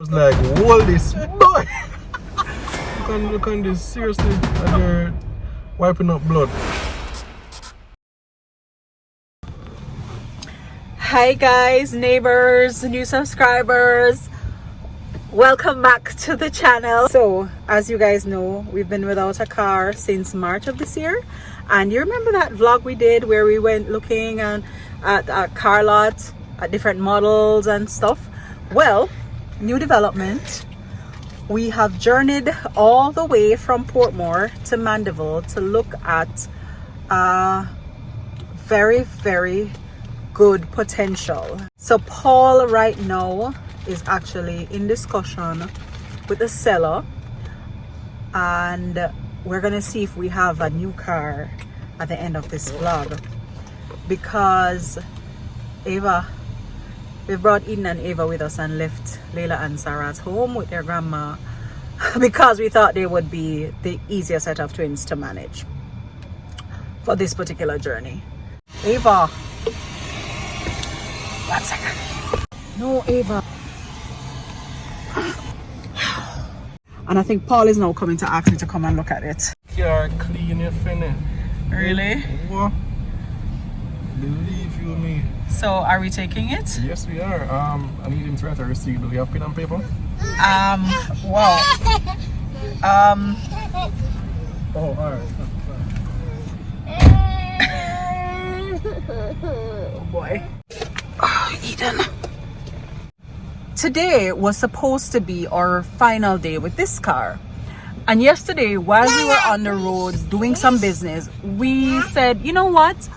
was like, hold this, boy. Look on this, seriously. And they're wiping up blood. Hi guys, neighbors, new subscribers, welcome back to the channel. So as you guys know, we've been without a car since March of this year, and you remember that vlog we did where we went looking at a car lot, at different models and stuff? Well, new development. We have journeyed all the way from Portmore to Mandeville to look at very good potential. So Paul right now is actually in discussion with the seller, and we're gonna see if we have a new car at the end of this vlog, because we've brought Eden and Ava with us and left Leila and Zahra at home with their grandma because we thought they would be the easier set of twins to manage for this particular journey. Ava, 1 second. No, Ava. And I think Paul is now coming to ask me to come and look at it. Car clean, you finna. Really? What? Believe you me. So are we taking it? Yes, we are. I need him to write a receipt. Do we have pen and paper? Wow. Oh, alright. Oh boy. Oh, Eden. Today was supposed to be our final day with this car. And yesterday, while we were on the roads doing some business, we said, you know what?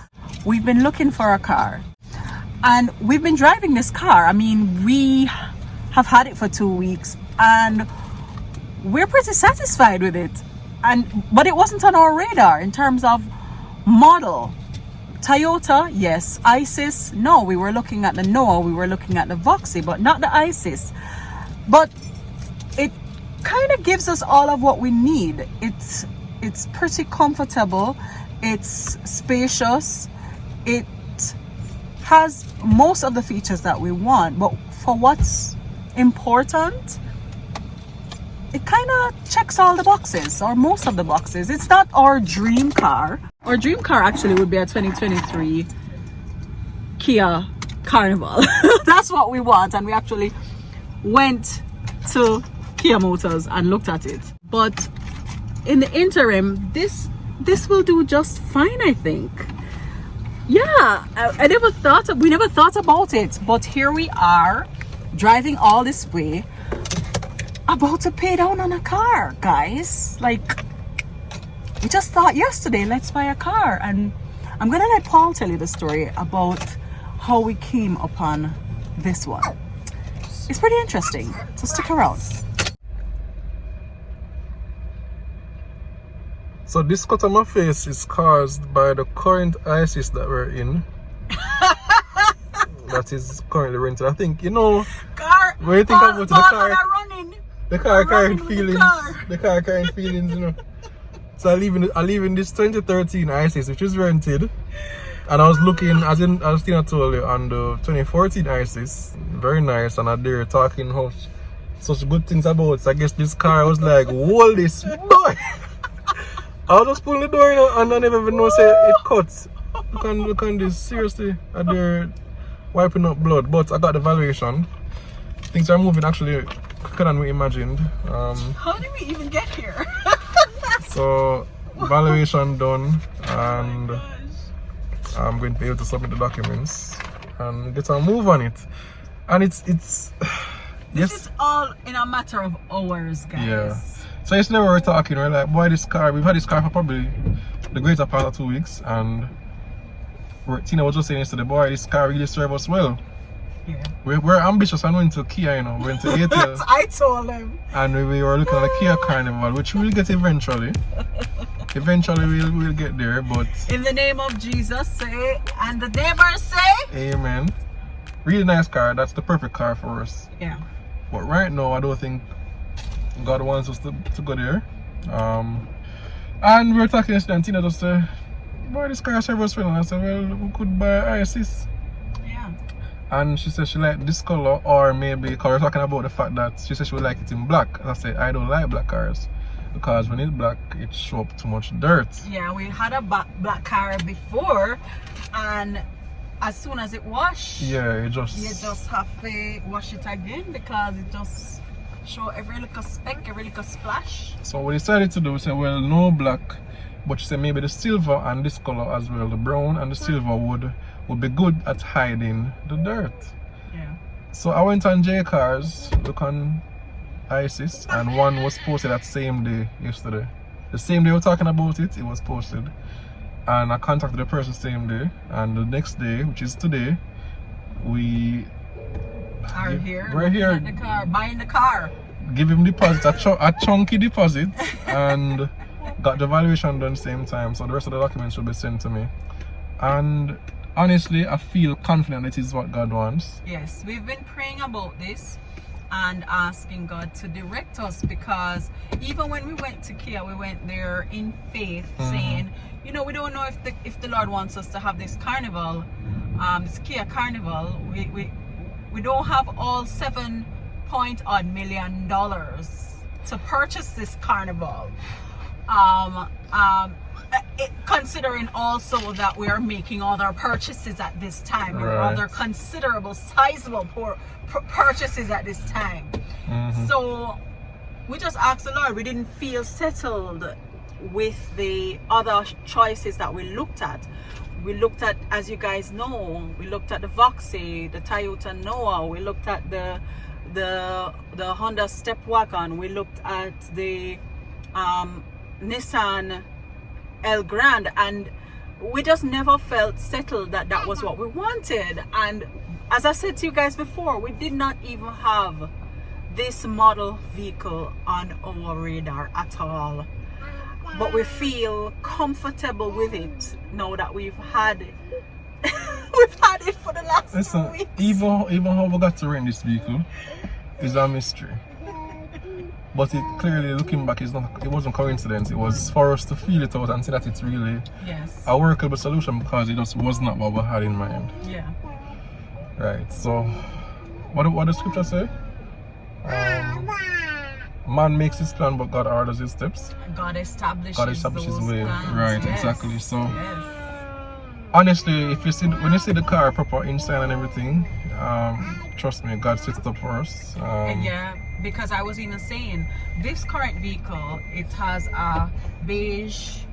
We've been looking for a car. And we've been driving this car. I mean, we have had it for 2 weeks and we're pretty satisfied with it. But it wasn't on our radar in terms of model. Toyota, yes. Isis, no. We were looking at the Noah, we were looking at the Voxy, but not the Isis. But it kind of gives us all of what we need. It's pretty comfortable. It's spacious. It has most of the features that we want, but for what's important, it kind of checks all the boxes, or most of the boxes. It's not our dream car. Our dream car actually would be a 2023 Kia Carnival. That's what we want, and we actually went to Kia Motors and looked at it. But in the interim, this will do just fine, I think. Yeah, we never thought about it, but here we are driving all this way, about to pay down on a car, guys. Like, we just thought yesterday, let's buy a car. And I'm gonna let Paul tell you the story about how we came upon this one. It's pretty interesting, so stick around. So this cut on my face is caused by the current ISIS that we're in. That is currently rented. I think, you know, when you think about it, the car carrying feelings. The car carrying feelings, you know. So I live in this 2013 ISIS, which is rented. And I was looking, as Tina told you, on the 2014 ISIS. Very nice, and they were talking how such good things about it. So I guess this car was like, hold this, boy. I was just pulling the door, you know, and I never even know say it cuts. Look on this, seriously. And they're wiping up blood. But I got the valuation. Things are moving actually quicker than we imagined. How did we even get here? So valuation done, and I'm going to be able to submit the documents and get a move on it. And it's this is all in a matter of hours, guys. Yeah. So yesterday we were talking, we're like, boy, this car, we've had this car for probably the greater part of 2 weeks, and Tina was just saying yesterday, boy, this car really serves us well. Yeah. We're ambitious and went to Kia, you know, went to ATL. I told him. And we were looking at the Kia Carnival, which we'll get eventually. Eventually we'll get there, but... In the name of Jesus, say, and the neighbors say... Amen. Really nice car, that's the perfect car for us. Yeah. But right now, I don't think God wants us to go there. And we were talking yesterday, and Tina just said, boy, this car serves us well. And I said, well, we could buy ISIS. Yeah. And she said she liked this color, or maybe because we're talking about the fact that she said she would like it in black. And I said I don't like black cars because when it's black it show up too much dirt. Yeah, we had a black car before, and as soon as it wash, yeah, you just have to wash it again because it just show every little speck, every little splash. So what we decided to do, we said, well, no black, but she said maybe the silver and this color as well, the brown and the silver would be good at hiding the dirt. Yeah. So I went on J Cars, look on ISIS, and one was posted that same day yesterday. The same day we were talking about it, it was posted. And I contacted the person same day, and the next day, which is today, we're here at the car, buying the car. Give him deposit, a chunky deposit, and got the valuation done same time. So the rest of the documents will be sent to me. And honestly, I feel confident it is what God wants. Yes, we've been praying about this and asking God to direct us, because even when we went to Kia, we went there in faith, saying, you know, we don't know if the Lord wants us to have this carnival, this Kia carnival. We don't have all $7 million to purchase this carnival. Considering also that we are making other purchases at this time, right. Other considerable, sizable purchases at this time. So we just asked the Lord. We didn't feel settled with the other choices that we looked at. We looked at, as you guys know, we looked at the Voxy, the Toyota Noah, we looked at the Honda Step Wagon, we looked at the Nissan El Grande, and we just never felt settled that that was what we wanted. And as I said to you guys before, we did not even have this model vehicle on our radar at all, but we feel comfortable with it now that we've had it. We've had it for the last 2 weeks. Even how we got to rent this vehicle is a mystery. But it clearly, looking back, it wasn't coincidence. It was for us to feel it out and see that it's really a workable solution, because it just was not what we had in mind. Yeah. Right. So, what does scripture say? Man makes his plan, but God orders his steps. God establishes his way. Right. Yes. Exactly. So, honestly, when you see the car proper inside and everything, trust me, God sets it up for us. Yeah. Because I was even saying, this current vehicle, it has a beige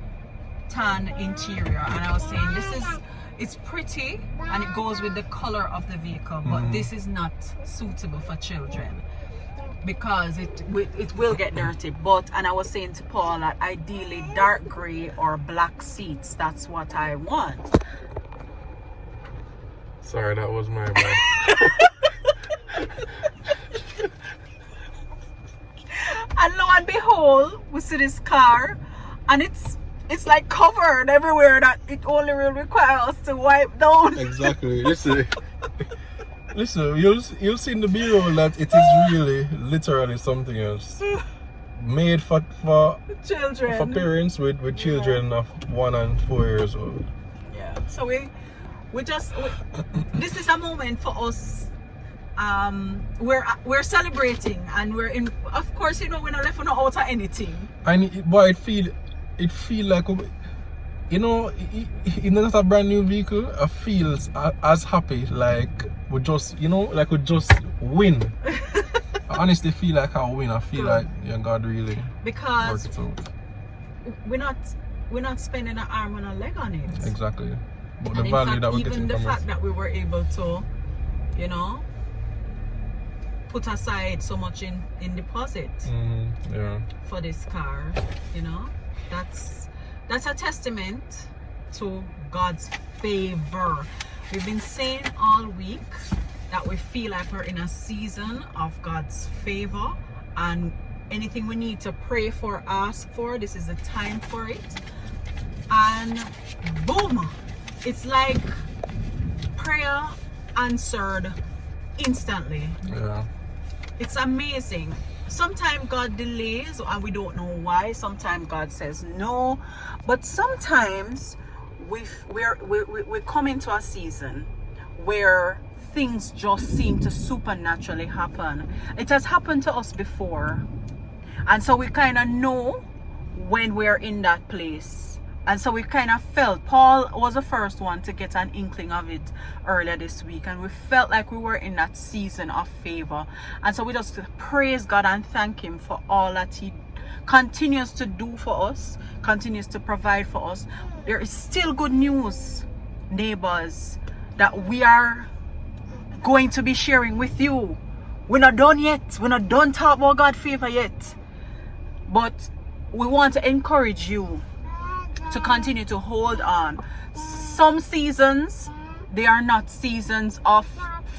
tan interior, and I was saying it's pretty and it goes with the color of the vehicle, but this is not suitable for children because it will get dirty. And I was saying to Paul that ideally dark gray or black seats, that's what I want. Sorry, that was my bad. And lo and behold, we see this car, and it's like covered everywhere that it only will require us to wipe down. Exactly. Listen, you'll see in the B-roll that it is really literally something else. Made for children, for parents with children of 1 and 4 years old. Yeah. So we this is a moment for us. We're celebrating, and we're in. Of course, you know, we're not left out of anything. And it feel like, you know, it's not a brand new vehicle. I feel as happy like we just win. I honestly feel like I win. I feel like God really because worked it out. We're not spending an arm and a leg on it. Exactly. But And the value that we're even getting the from fact it. that we were able to, you know, put aside so much in deposit for this car, you know, that's a testament to God's favor. We've been saying all week that we feel like we're in a season of God's favor, and anything we need to pray for, ask for, this is the time for it. And boom, it's like prayer answered instantly. Yeah. It's amazing. Sometimes God delays and we don't know why. Sometimes God says no. But sometimes we come into a season where things just seem to supernaturally happen. It has happened to us before, and so we kind of know when we're in that place. And so we kind of felt, Paul was the first one to get an inkling of it earlier this week, and we felt like we were in that season of favor. And so we just praise God and thank him for all that he continues to do for us, continues to provide for us. There is still good news, neighbors, that we are going to be sharing with you. We're not done yet. We're not done talking about God's favor yet. But we want to encourage you to continue to hold on. Some seasons, they are not seasons of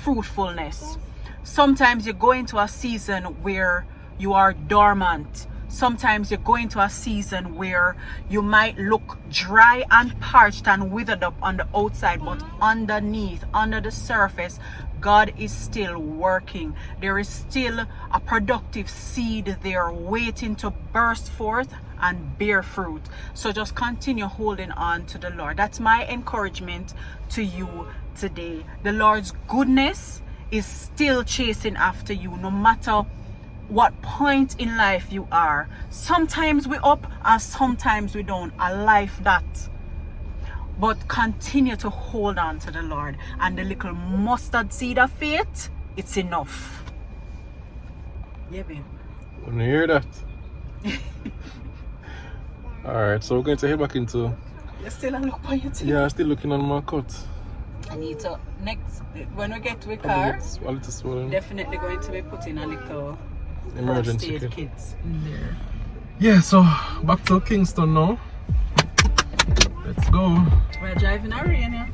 fruitfulness. Sometimes you go into a season where you are dormant. Sometimes you go into a season where you might look dry and parched and withered up on the outside, but underneath, under the surface, God is still working. There is still a productive seed there waiting to burst forth and bear fruit. So just continue holding on to the Lord. That's my encouragement to you today. The Lord's goodness is still chasing after you, no matter what point in life you are. Sometimes we're up and sometimes we don't. A life that. But continue to hold on to the Lord, and the little mustard seed of faith, it's enough. Yeah, babe. When you hear that. Alright, so we're going to head back into... You're still on look for your teeth? Yeah, I'm still looking on my cut. I need to, next, when we get to a car, a little swollen. definitely going to be putting a little emergency first aid kits in there. Yeah, so back to Kingston now. Let's go. We're driving a rain, yeah?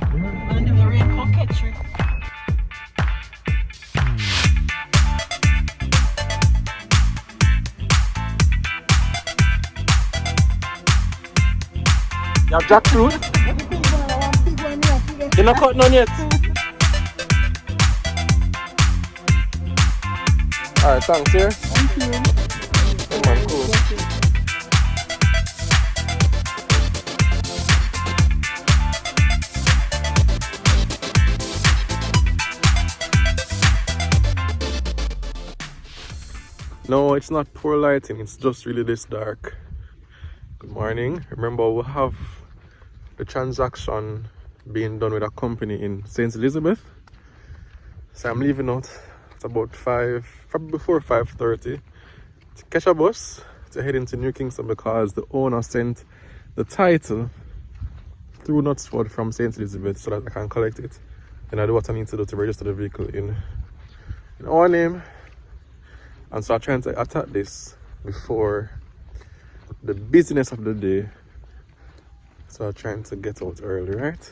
And the rain come catch you. You have jackfruit? You're not cut none yet? Alright, thanks, here. Thank you. Come on, cool. No, it's not poor lighting, it's just really this dark. Good morning. Remember, we have the transaction being done with a company in St. Elizabeth. So I'm leaving out at about 5, probably before 5:30 to catch a bus to head into New Kingston, because the owner sent the title through Knutsford from St. Elizabeth so that I can collect it. And I do what I need to do to register the vehicle in our name. And so I'm trying to attack this before the business of the day. So I'm trying to get out early, right?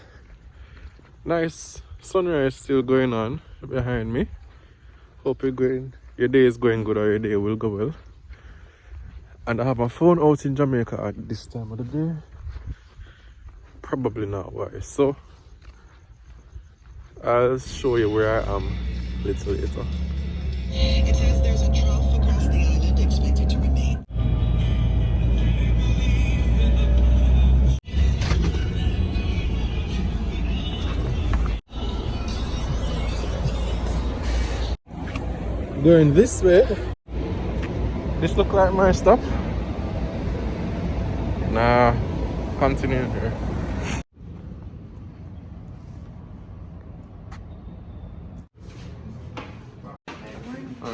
Nice sunrise still going on behind me. Hope your day is going good, or your day will go well. And I have my phone out in Jamaica at this time of the day. Probably not wise. So I'll show you where I am a little later. It says there's a trough across the island expected to remain. Going this way. This look like my stop. Nah, continue here.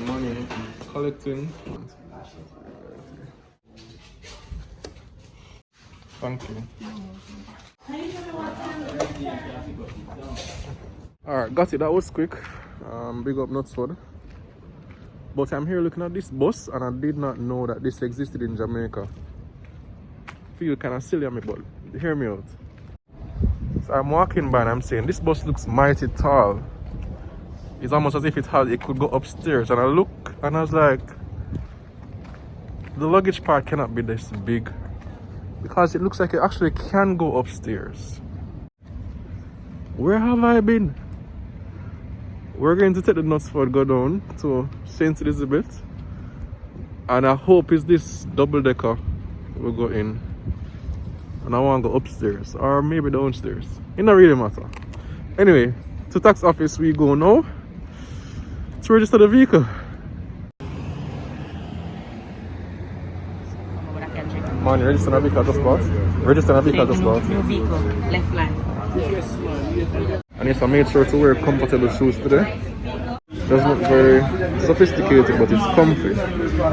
Money collecting. Thank you. Alright, got it. That was quick. Big up Knutsford. But I'm here looking at this bus, and I did not know that this existed in Jamaica. Feel kind of silly on me, but hear me out. So I'm walking by and I'm saying, this bus looks mighty tall. It's almost as if it could go upstairs. And I look and I was like, the luggage part cannot be this big, because it looks like it actually can go upstairs. Where have I been? We're going to take the Knutsford, go down to St. Elizabeth, and I hope it's this double decker we'll go in, and I want to go upstairs or maybe downstairs. It don't really matter. Anyway, to tax office we go now to register the vehicle. Man, register the vehicle at the spot. Register the vehicle at the spot. New vehicle, left line. And yes, I made sure to wear comfortable shoes today. Doesn't look very sophisticated, but it's comfy.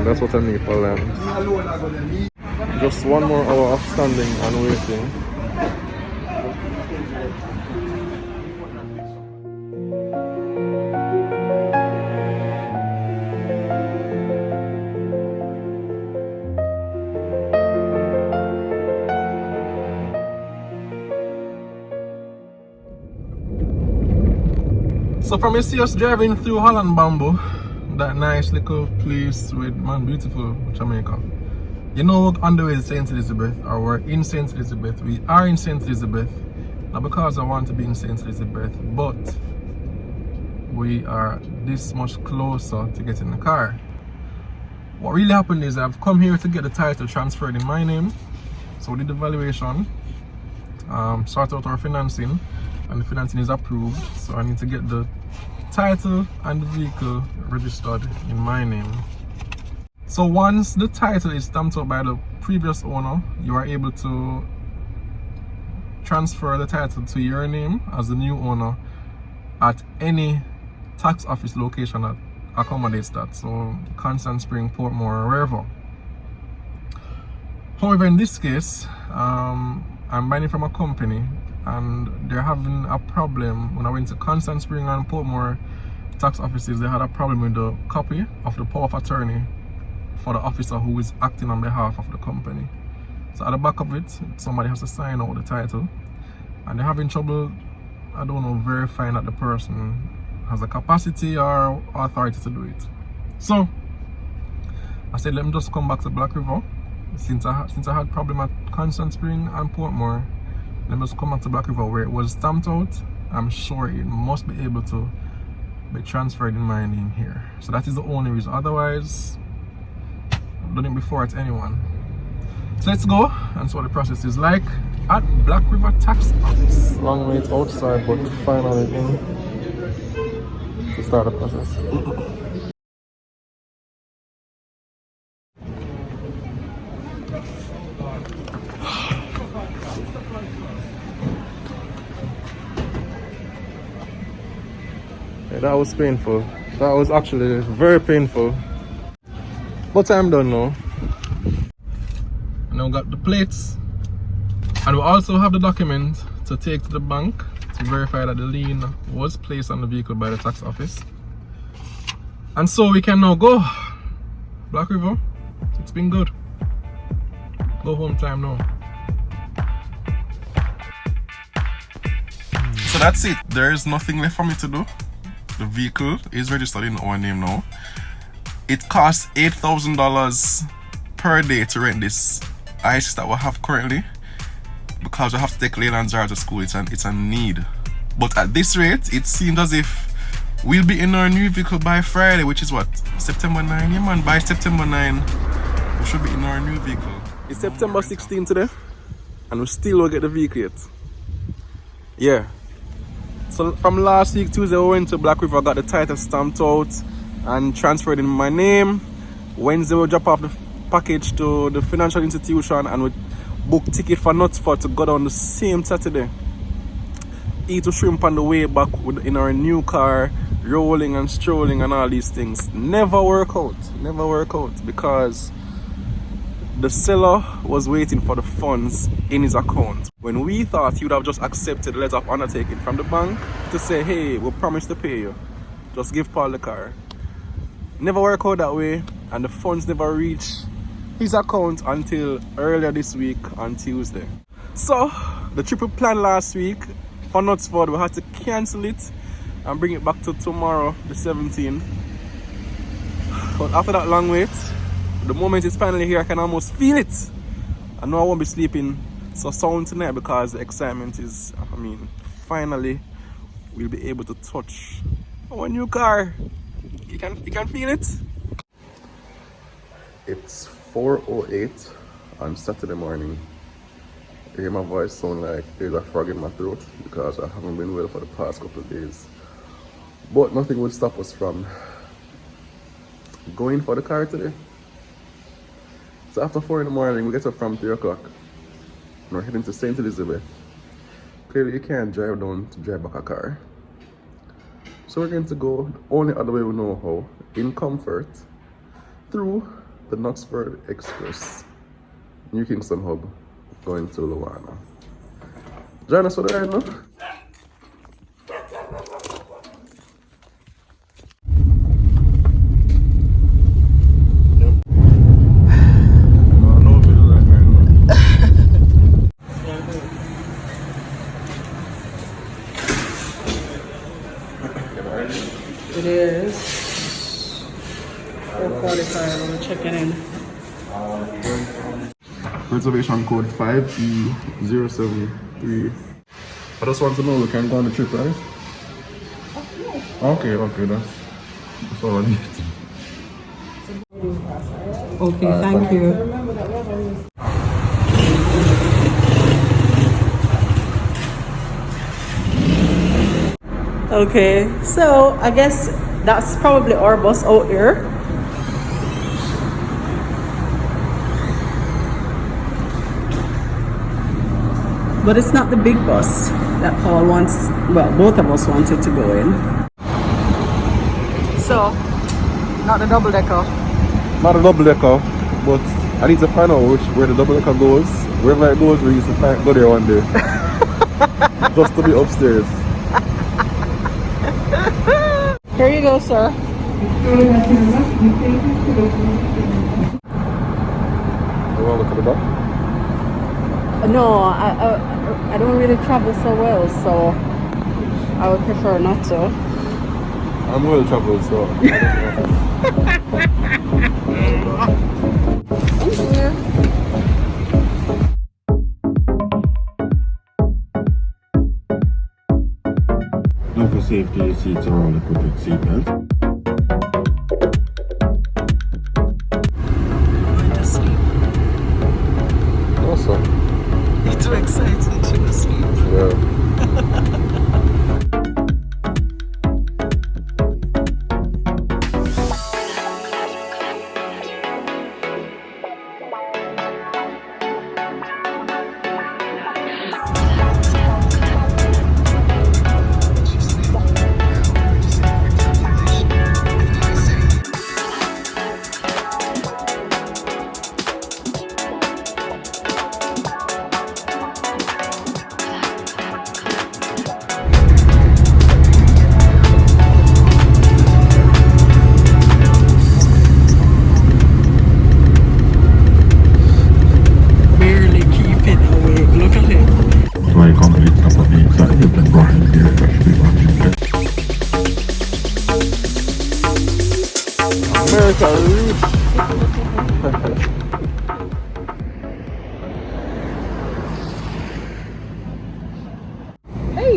That's what I need for them. Just 1 more hour of standing and waiting. So from you see us driving through Holland Bamboo, that nice little place with, man, beautiful Jamaica. You know, on the way to St. Elizabeth, or we're in St. Elizabeth. We are in St. Elizabeth, not because I want to be in St. Elizabeth, but we are this much closer to getting the car. What really happened is I've come here to get the title transferred in my name. So we did the valuation, sort out our financing, and the financing is approved. So I need to get the title and the vehicle registered in my name. So once the title is stamped out by the previous owner, you are able to transfer the title to your name as the new owner at any tax office location that accommodates that. So Constant Spring, Portmore, or wherever. However, in this case, I'm buying it from a company and they're having a problem. When I went to Constant Spring and Portmore tax offices, they had a problem with the copy of the power of attorney for the officer who is acting on behalf of the company. So at the back of it, somebody has to sign out the title, and they're having trouble, I don't know, verifying that the person has the capacity or authority to do it. So I said, let me just come back to Black River. Since I had problem at Constant Spring and Portmore, let me just come back to Black River where it was stamped out. I'm sure it must be able to be transferred in my name here. So that is the only reason. Otherwise, I've done it before at anyone. So let's go and see what the process is like at Black River Tax Office. Long wait outside, but finally in to start the process. Yeah, that was painful. That was actually very painful. But I'm done now. And now we got the plates. And we also have the document to take to the bank to verify that the lien was placed on the vehicle by the tax office. And so we can now go. Black River, it's been good. Go home time now. So that's it. There is nothing left for me to do. The vehicle is registered in our name now. It costs $8,000 per day to rent this ISIS that we have currently, because we have to take Leila and Zahra to school. It's a need. But at this rate, it seems as if we'll be in our new vehicle by Friday, which is what? September 9? Yeah, man, by September 9, we should be in our new vehicle. It's September 16 today, and we still don't get the vehicle yet. Yeah. So from last week, Tuesday, we went to Black River, got the title stamped out and transferred in my name. Wednesday, we drop off the package to the financial institution and we book ticket for Knutsford to go down the same Saturday. Eat a shrimp on the way back in our new car, rolling and strolling and all these things. Never work out because the seller was waiting for the funds in his account. When we thought he would have just accepted the letter of undertaking from the bank to say, hey, we promise to pay you, just give Paul the car. Never work out that way, and the funds never reach his account until earlier this week on Tuesday. So the trip we planned last week for Knutsford, we had to cancel it and bring it back to tomorrow, the 17th. But after that long wait, the moment it's finally here, I can almost feel it. I know I won't be sleeping so sound tonight because the excitement is, finally we'll be able to touch our new car. You can feel it. It's 4:08 on Saturday morning. hear my voice sound like there's a frog in my throat because I haven't been well for the past couple of days. But nothing would stop us from going for the car today. So after 4 in the morning, we get up from 3 o'clock. And we're heading to St. Elizabeth. Clearly you can't drive down to drive back a car. So we're going to go the only other way we know how, in comfort, through the Knoxford Express, New Kingston Hub, going to Luana. Join us for the ride now. It is 4:45. We're checking in. Reservation code 5E073. I just want to know we can go on the trip, right? Okay, that's all I need. Okay, thank you. Okay, so I guess that's probably our bus out here. But it's not the big bus that Paul wants, well, both of us wanted to go in. So, not the double decker. Not a double decker, but I need to find out where the double decker goes. Wherever it goes, we used to go there one day. Just to be upstairs. Here you go, sir. You want to look at the back? No, I don't really travel so well, so I would prefer not to. I'm well traveled, so. Thank you. And for safety, your seats are all equipped with seatbelts. Going to sleep. Awesome. You're too excited to sleep. Yeah. Hey!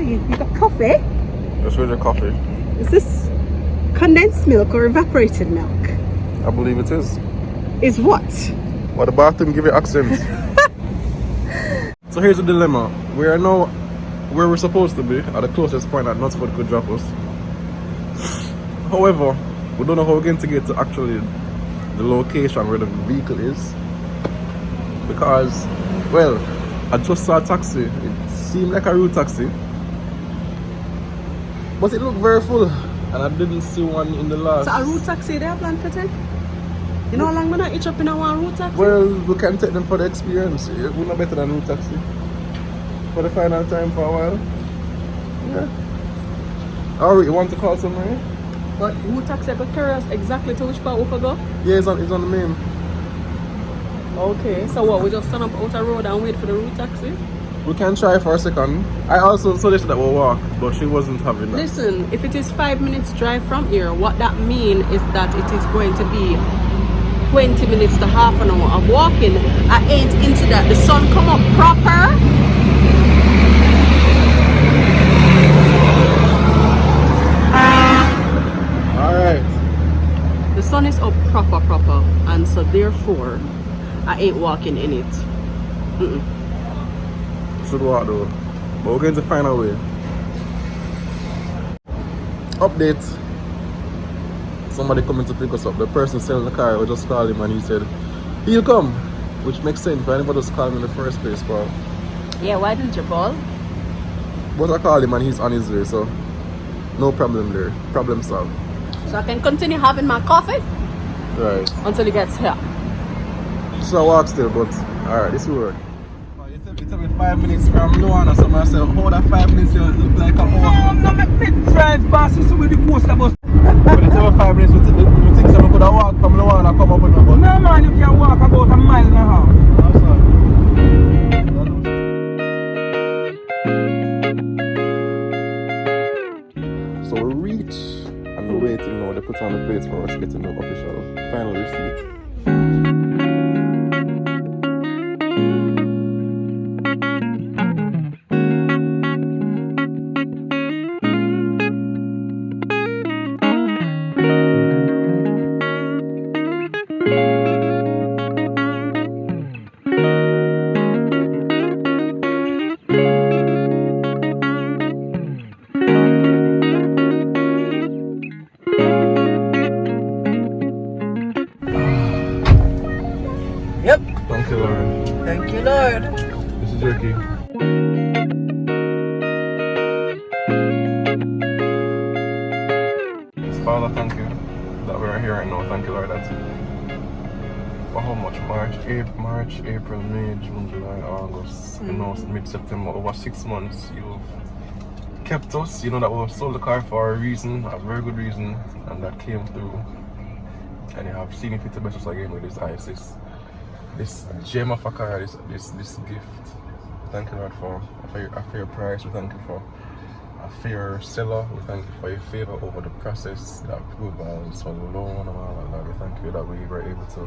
You got coffee? Just with the coffee. Is this condensed milk or evaporated milk? I believe it is. Is what? But the bathroom give it accent. So here's the dilemma. We are now where we're supposed to be, at the closest point that Knoxford could drop us. However, we don't know how we're going to get to actually the location where the vehicle is. Because, well, I just saw a taxi. It seemed like a route taxi. But it looked very full. And I didn't see one in the last. So a route taxi they have planned for take? You know how long gonna hitch up in a one route taxi? Well, we can take them for the experience. We're not better than route taxi. For the final time for a while. Yeah. Alright, you want to call somewhere? But route taxi could carry us exactly to which part we could go? Yeah, it's on the main. Okay, so what, we just turn up out the road and wait for the route taxi? We can try for a second. I also suggested that we'll walk, but she wasn't having that. Listen, if it is 5 minutes drive from here, what that means is that it is going to be 20 minutes to half an hour of walking. I ain't into that. The sun come up proper. Alright. The sun is up proper, and so therefore I ain't walking in it. Should walk though. But we're going to find a way. Update. Somebody coming to pick us up. The person selling the car, we just called him and he said he'll come. Which makes sense. Why anybody just call him in the first place, bro? Yeah, why didn't you call? But I called him and he's on his way, so no problem there. Problem solved. So I can continue having my coffee Right. until he gets here. So I walk still, but alright, this will work. It took me 5 minutes from Luana, so I said, hold that 5 minutes here, it look like a hour. I'm not making drive past you with the coaster bus. But it's over 5 minutes, we think someone could have walked from Luana and come up with a bus. No man, you can walk about a mile and a half. So we reach and we're waiting now. They put on the plates for us getting the official final receipt. Yep. Thank you, Lord. Thank you, Lord. This is your key. Father, thank you that we're here right now. Thank you, Lord. That's for how much? March, April, May, June, July, August. You know, mid-September, over 6 months. You've kept us. You know that we sold the car for a reason, a very good reason, and that came through. And you have seen it fit to bless us again with this ISIS. This gem of a car, this gift. Thank you, Lord, for a fair price. We thank you for a fair seller. We thank you for your favor over the process, the approvals, for the loan and all of that. We thank you that we were able to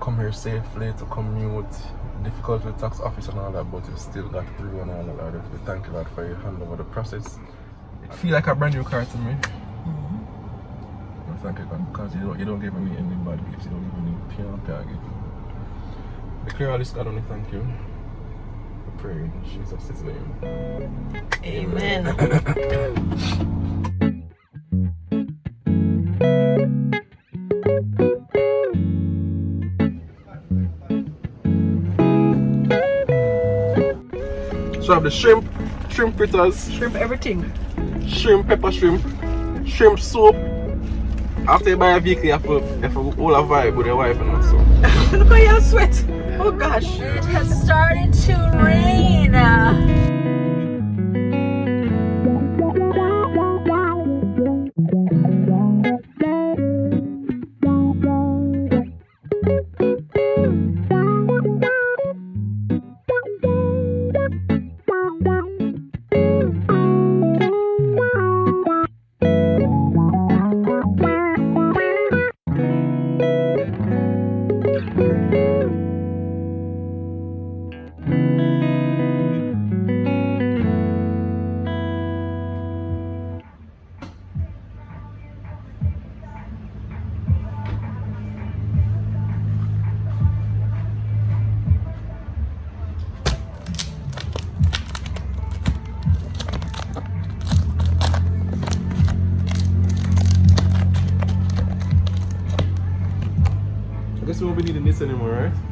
come here safely, to commute, difficult with the tax office and all that, but we still got through and all of that. We thank you, Lord, for your hand over the process. It feels like a brand new car to me. Thank you, God, because you don't give me any bad gifts, you don't give me any pure gifts. We clear all this, God, only thank you. We pray in Jesus' name. Amen. So I have the shrimp fritters, Shrimp everything. shrimp, pepper shrimp, shrimp soup. After you buy a vehicle, you have to hold a vibe with your wife and that, so. Look how you sweat. Oh gosh. It has started to rain. I guess we won't be needing this anymore, right?